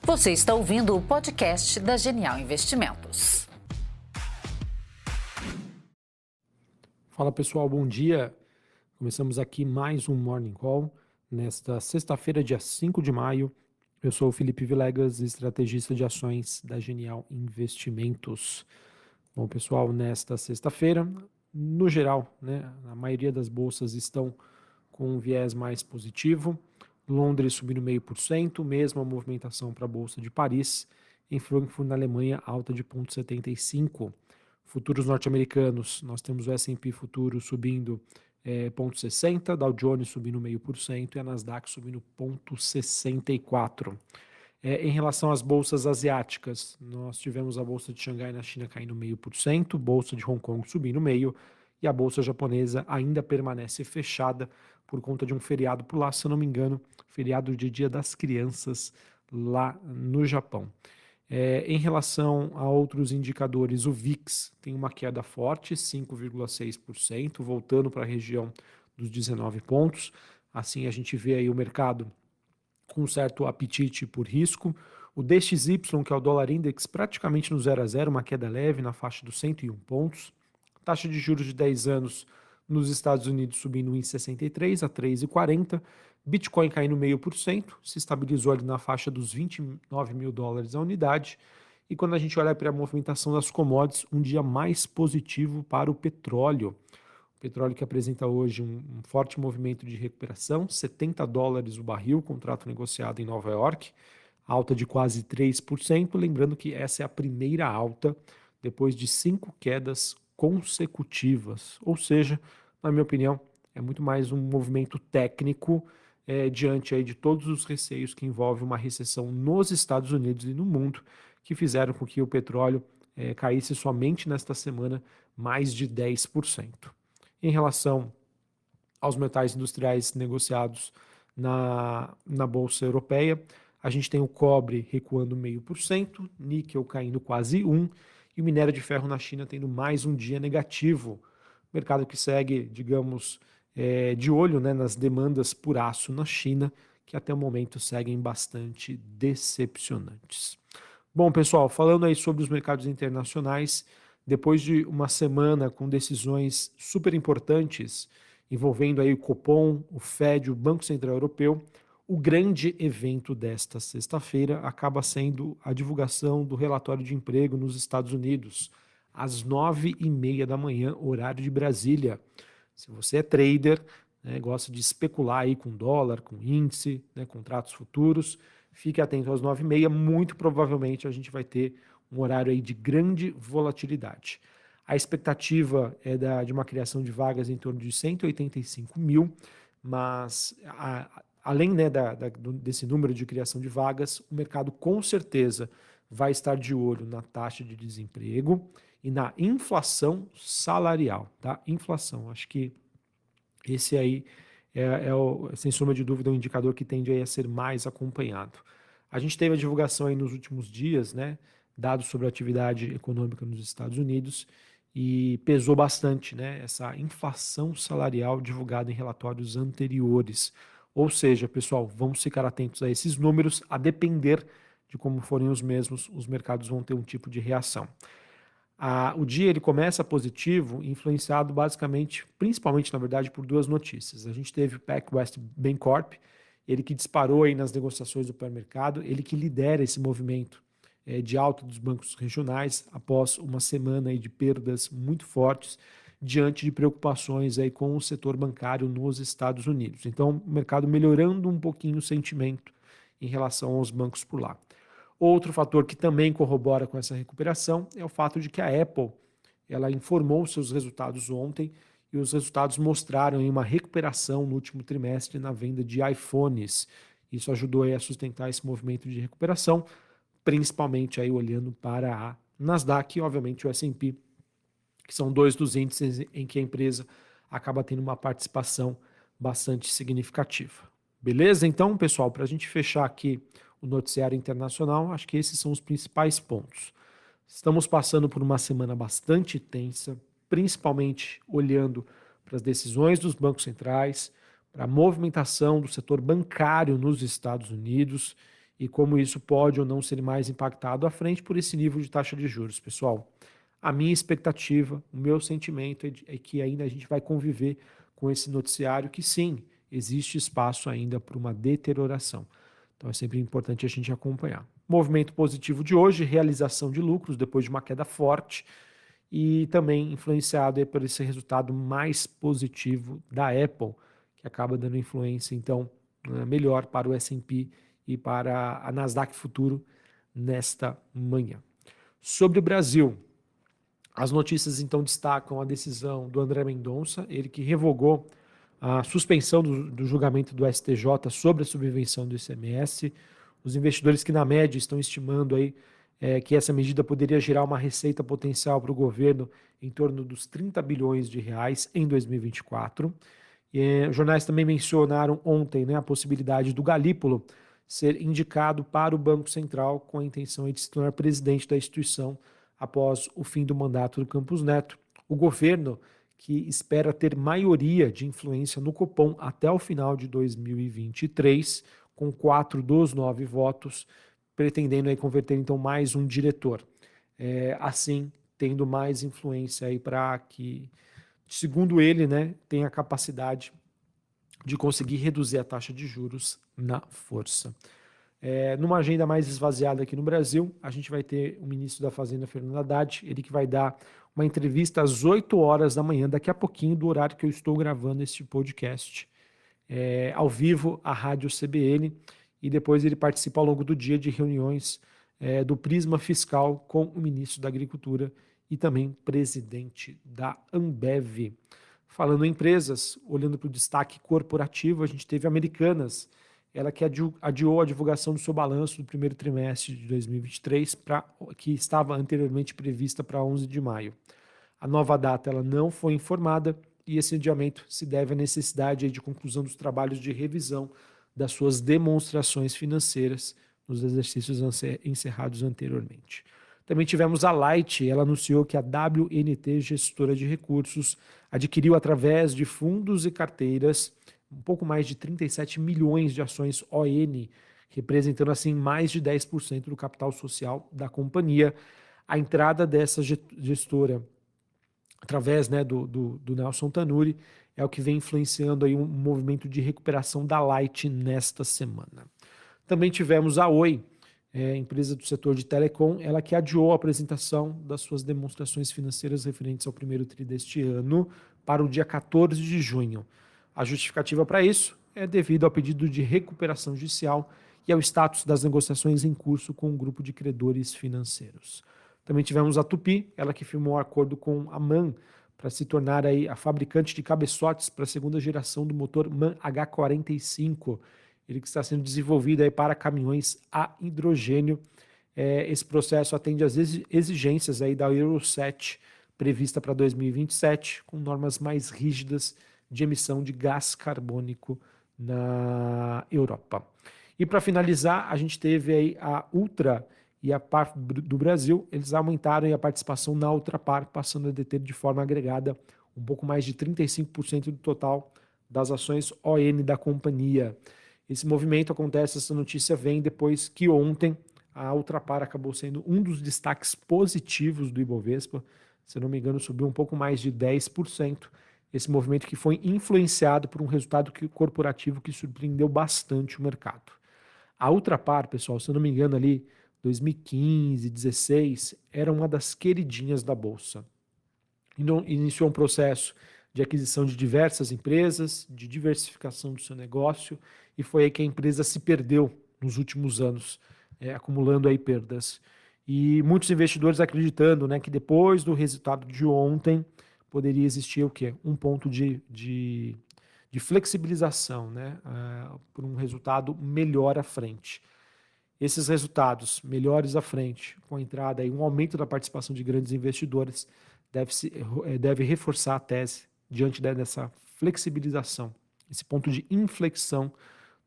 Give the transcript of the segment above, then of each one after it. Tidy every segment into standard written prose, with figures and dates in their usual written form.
Você está ouvindo o podcast da Genial Investimentos. Fala pessoal, bom dia. Começamos aqui mais um Morning Call nesta sexta-feira, dia 5 de maio. Eu sou o Felipe Vilegas, estrategista de ações da Genial Investimentos. Bom pessoal, nesta sexta-feira, no geral, a maioria das bolsas estão com um viés mais positivo. Londres subindo 0,5%, mesma movimentação para a Bolsa de Paris. Em Frankfurt, na Alemanha, alta de 0,75%. Futuros norte-americanos, nós temos o S&P futuro subindo 0,60%, Dow Jones subindo 0,5% e a Nasdaq subindo 0,64%. Em relação às bolsas asiáticas, nós tivemos a Bolsa de Xangai na China caindo 0,5%, Bolsa de Hong Kong subindo 0,5%, e a Bolsa japonesa ainda permanece fechada por conta de um feriado por lá, se eu não me engano, feriado de Dia das Crianças lá no Japão. Em relação a outros indicadores, o VIX tem uma queda forte, 5,6%, voltando para a região dos 19 pontos. Assim a gente vê aí o mercado com um certo apetite por risco. O DXY, que é o dólar index, praticamente no 0 a 0, uma queda leve na faixa dos 101 pontos. Taxa de juros de 10 anos nos Estados Unidos subindo 1,63 a 3,40. Bitcoin caindo 0,5%, se estabilizou ali na faixa dos 29 mil dólares a unidade. E quando a gente olha para a movimentação das commodities, um dia mais positivo para o petróleo. O petróleo que apresenta hoje um forte movimento de recuperação, $70 o barril, contrato negociado em Nova York, alta de quase 3%. Lembrando que essa é a primeira alta depois de 5 quedas consecutivas. Ou seja, na minha opinião, é muito mais um movimento técnico diante aí de todos os receios que envolvem uma recessão nos Estados Unidos e no mundo, que fizeram com que o petróleo caísse somente nesta semana mais de 10%. Em relação aos metais industriais negociados na Bolsa Europeia, a gente tem o cobre recuando 0,5%, níquel caindo quase 1%, e o minério de ferro na China tendo mais um dia negativo. Mercado que segue, digamos, de olho nas demandas por aço na China, que até o momento seguem bastante decepcionantes. Bom, pessoal, falando aí sobre os mercados internacionais, depois de uma semana com decisões super importantes envolvendo aí o Copom, o Fed, o Banco Central Europeu, o grande evento desta sexta-feira acaba sendo a divulgação do relatório de emprego nos Estados Unidos, às 9h30 da manhã, horário de Brasília. Se você é trader, gosta de especular aí com dólar, com índice, contratos futuros, fique atento às 9h30, muito provavelmente a gente vai ter um horário aí de grande volatilidade. A expectativa é de uma criação de vagas em torno de 185 mil, mas além desse número de criação de vagas, o mercado com certeza vai estar de olho na taxa de desemprego e na inflação salarial, tá? Inflação, acho que esse aí sem sombra de dúvida, um indicador que tende a ser mais acompanhado. A gente teve a divulgação aí nos últimos dias, dados sobre a atividade econômica nos Estados Unidos, e pesou bastante, essa inflação salarial divulgada em relatórios anteriores. Ou seja, pessoal, vamos ficar atentos a esses números, a depender de como forem os mesmos, os mercados vão ter um tipo de reação. O dia ele começa positivo, influenciado basicamente, principalmente na verdade, por duas notícias. A gente teve o PacWest Bancorp, ele que disparou aí nas negociações do pré-mercado, ele que lidera esse movimento de alta dos bancos regionais após uma semana aí de perdas muito fortes diante de preocupações aí com o setor bancário nos Estados Unidos. Então, o mercado melhorando um pouquinho o sentimento em relação aos bancos por lá. Outro fator que também corrobora com essa recuperação é o fato de que a Apple ela informou seus resultados ontem e os resultados mostraram uma recuperação no último trimestre na venda de iPhones. Isso ajudou a sustentar esse movimento de recuperação, principalmente aí olhando para a Nasdaq e, obviamente, o S&P, que são dois dos índices em que a empresa acaba tendo uma participação bastante significativa. Beleza? Então, pessoal, para a gente fechar aqui o noticiário internacional, acho que esses são os principais pontos. Estamos passando por uma semana bastante tensa, principalmente olhando para as decisões dos bancos centrais, para a movimentação do setor bancário nos Estados Unidos e como isso pode ou não ser mais impactado à frente por esse nível de taxa de juros, pessoal. A minha expectativa, o meu sentimento é que ainda a gente vai conviver com esse noticiário que sim, existe espaço ainda para uma deterioração. Então é sempre importante a gente acompanhar. Movimento positivo de hoje, realização de lucros depois de uma queda forte e também influenciado por esse resultado mais positivo da Apple, que acaba dando influência então melhor para o S&P e para a Nasdaq Futuro nesta manhã. Sobre o Brasil, as notícias então destacam a decisão do André Mendonça, ele que revogou a suspensão do julgamento do STJ sobre a subvenção do ICMS. Os investidores que na média estão estimando aí que essa medida poderia gerar uma receita potencial para o governo em torno dos 30 bilhões de reais em 2024. Os jornais também mencionaram ontem a possibilidade do Galípolo ser indicado para o Banco Central com a intenção de se tornar presidente da instituição após o fim do mandato do Campos Neto. O governo, que espera ter maioria de influência no Copom até o final de 2023, com 4 dos 9 votos, pretendendo aí converter então mais um diretor. Assim, tendo mais influência aí para que, segundo ele, tenha a capacidade de conseguir reduzir a taxa de juros na força. Numa agenda mais esvaziada aqui no Brasil, a gente vai ter o ministro da Fazenda, Fernando Haddad, ele que vai dar uma entrevista às 8 horas da manhã, daqui a pouquinho do horário que eu estou gravando este podcast, ao vivo, à Rádio CBN, e depois ele participa ao longo do dia de reuniões do Prisma Fiscal com o ministro da Agricultura e também presidente da Ambev. Falando em empresas, olhando para o destaque corporativo, a gente teve Americanas, ela que adiou a divulgação do seu balanço do primeiro trimestre de 2023, que estava anteriormente prevista para 11 de maio. A nova data ela não foi informada e esse adiamento se deve à necessidade de conclusão dos trabalhos de revisão das suas demonstrações financeiras nos exercícios encerrados anteriormente. Também tivemos a Light, ela anunciou que a WNT, gestora de recursos, adquiriu através de fundos e carteiras um pouco mais de 37 milhões de ações ON, representando assim mais de 10% do capital social da companhia. A entrada dessa gestora através do Nelson Tanuri é o que vem influenciando aí um movimento de recuperação da Light nesta semana. Também tivemos a Oi, empresa do setor de telecom, ela que adiou a apresentação das suas demonstrações financeiras referentes ao primeiro tri deste ano para o dia 14 de junho. A justificativa para isso é devido ao pedido de recuperação judicial e ao status das negociações em curso com um grupo de credores financeiros. Também tivemos a Tupi, ela que firmou um acordo com a MAN para se tornar aí a fabricante de cabeçotes para a segunda geração do motor MAN H45, ele que está sendo desenvolvido aí para caminhões a hidrogênio. Esse processo atende às exigências aí da Euro 7, prevista para 2027, com normas mais rígidas de emissão de gás carbônico na Europa. E para finalizar, a gente teve aí a Ultra e a Par do Brasil, eles aumentaram a participação na Ultrapar, passando a deter de forma agregada um pouco mais de 35% do total das ações ON da companhia. Esse movimento acontece, essa notícia vem depois que ontem a Ultrapar acabou sendo um dos destaques positivos do Ibovespa, se não me engano subiu um pouco mais de 10%, esse movimento que foi influenciado por um resultado corporativo que surpreendeu bastante o mercado. A Ultrapar, pessoal, se eu não me engano ali, 2015, 2016, era uma das queridinhas da Bolsa. Iniciou um processo de aquisição de diversas empresas, de diversificação do seu negócio, e foi aí que a empresa se perdeu nos últimos anos, acumulando aí perdas. E muitos investidores acreditando que depois do resultado de ontem poderia existir o quê? Um ponto de flexibilização, por um resultado melhor à frente. Esses resultados melhores à frente, com a entrada e um aumento da participação de grandes investidores, deve reforçar a tese diante dessa flexibilização, esse ponto de inflexão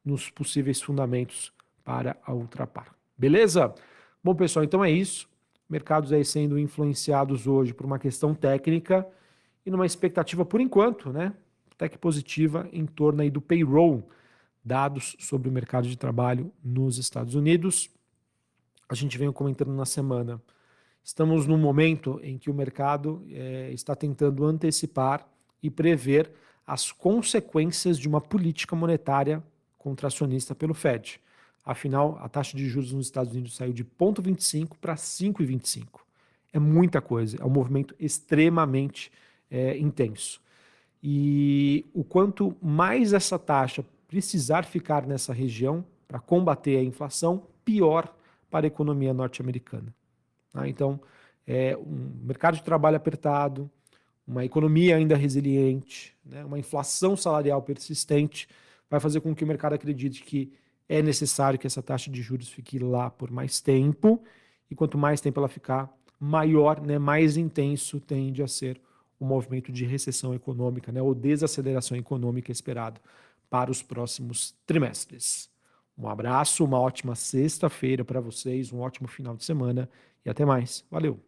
nos possíveis fundamentos para a Ultrapar. Beleza? Bom, pessoal, então é isso. Mercados aí sendo influenciados hoje por uma questão técnica e numa expectativa, por enquanto, até que positiva, em torno aí do payroll dados sobre o mercado de trabalho nos Estados Unidos. A gente veio comentando na semana. Estamos num momento em que o mercado está tentando antecipar e prever as consequências de uma política monetária contracionista pelo Fed. Afinal, a taxa de juros nos Estados Unidos saiu de 0,25 para 5,25. É muita coisa, é um movimento extremamente intenso. E o quanto mais essa taxa precisar ficar nessa região para combater a inflação, pior para a economia norte-americana. Então, um mercado de trabalho apertado, uma economia ainda resiliente, né, uma inflação salarial persistente, vai fazer com que o mercado acredite que é necessário que essa taxa de juros fique lá por mais tempo, e quanto mais tempo ela ficar, maior, né, mais intenso tende a ser o movimento de recessão econômica, né, ou desaceleração econômica esperado para os próximos trimestres. Um abraço, uma ótima sexta-feira para vocês, um ótimo final de semana e até mais. Valeu!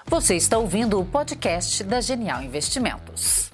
Você está ouvindo o podcast da Genial Investimentos.